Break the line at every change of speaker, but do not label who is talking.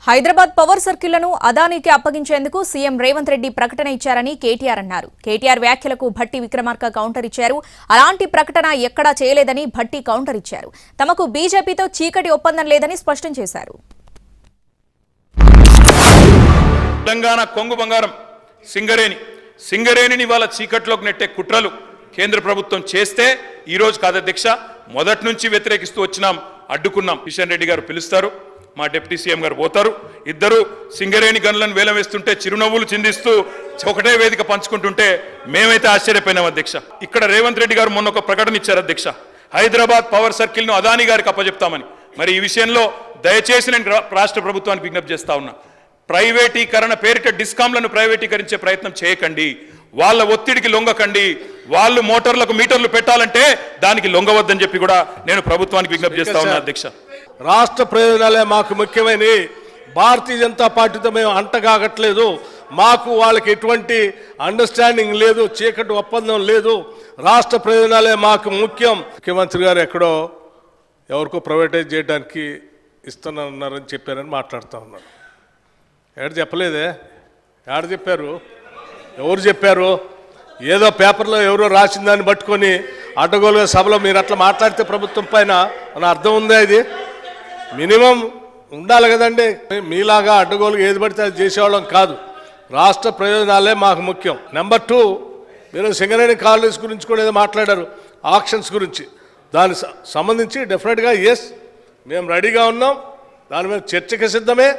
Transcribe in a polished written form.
Hyderabad power సర్కిళ్లను అదానీకి అప్పగించేందుకు CM Revanth Reddy ప్రకటన ఇచ్చారని కేటీఆర్ అన్నారు. కేటీఆర్ వ్యాఖ్యలకు భట్టి విక్రమార్క కౌంటర్ ఇచ్చారు. అలాంటి ప్రకటన ఎక్కడా చేయలేదని భట్టి కౌంటర్ ఇచ్చారు. తమకు బీజేపీతో చీకటి ఒప్పందం లేదని స్పష్టం చేశారు.
తెలంగాణ కొంగు బంగారం సింగరేణిని వాళ్ళ చీకట్లోకి నెట్టే కుట్రలు కేంద్ర ప్రభుత్వం చేస్తే ఈ రోజు కాదు అధ్యక్ష, మొదటి నుంచి వ్యతిరేకిస్తూ వచ్చినాం, అడ్డుకున్నాం. కిషన్ రెడ్డి గారు పిలుస్తారు, మా డిప్యూటీ సీఎం గారు పోతారు, ఇద్దరు సింగరేణి గన్లను వేలం వేస్తుంటే చిరునవ్వులు చిందిస్తూ ఒకటే వేదిక పంచుకుంటుంటే మేమైతే ఆశ్చర్యపోయినాం అధ్యక్ష. ఇక్కడ రేవంత్ రెడ్డి గారు మొన్న ఒక ప్రకటన ఇచ్చారు అధ్యక్ష, హైదరాబాద్ పవర్ సర్కిల్ ను అదానీ గారికి అప్పచెప్తామని. మరి ఈ విషయంలో దయచేసి నేను రాష్ట్ర ప్రభుత్వానికి విజ్ఞప్తి చేస్తా ఉన్నా, ప్రైవేటీకరణ పేరిట డిస్కాంలను ప్రైవేటీకరించే ప్రయత్నం చేయకండి, వాళ్ళ ఒత్తిడికి లొంగకండి. వాళ్ళు మోటార్లకు మీటర్లు పెట్టాలంటే దానికి లొంగవద్దని చెప్పి కూడా నేను ప్రభుత్వానికి విజ్ఞప్తి చేస్తా ఉన్నా అధ్యక్ష.
రాష్ట్ర ప్రయోజనాలే మాకు ముఖ్యమైనవి. భారతీయ జనతా పార్టీతో మేము అంటగాగట్లేదు. మాకు వాళ్ళకి ఎటువంటి అండర్స్టాండింగ్ లేదు, చీకటి ఒప్పందం లేదు. రాష్ట్ర ప్రయోజనాలే మాకు ముఖ్యం. ముఖ్యమంత్రి గారు ఎక్కడో ఎవరికో ప్రైవేటైజ్ చేయడానికి ఇస్తున్నారని చెప్పారని మాట్లాడుతూ ఉన్నారు. ఎక్కడ చెప్పలేదే, ఎక్కడ చెప్పారు, ఎవరు చెప్పారు? ఏదో పేపర్లో ఎవరో రాసిన దాన్ని పట్టుకొని అడ్డగోలుగా సభలో మీరు అట్లా మాట్లాడితే ప్రభుత్వం పైన మన అర్థం ఉందా? ఇది మినిమం ఉండాలి కదండి. మీలాగా అడ్డగోలుగా ఏది పడితే అది చేసేవాళ్ళం కాదు. రాష్ట్ర ప్రయోజనాలే మాకు ముఖ్యం. నెంబర్ 2, మీరు సింగరేణి కాలనీస్ గురించి కూడా ఏదో మాట్లాడారు, ఆక్షన్స్ గురించి. దానికి సంబంధించి డెఫినెట్గా ఎస్, మేము రెడీగా ఉన్నాం, దాని మీద చర్చకి సిద్ధమే.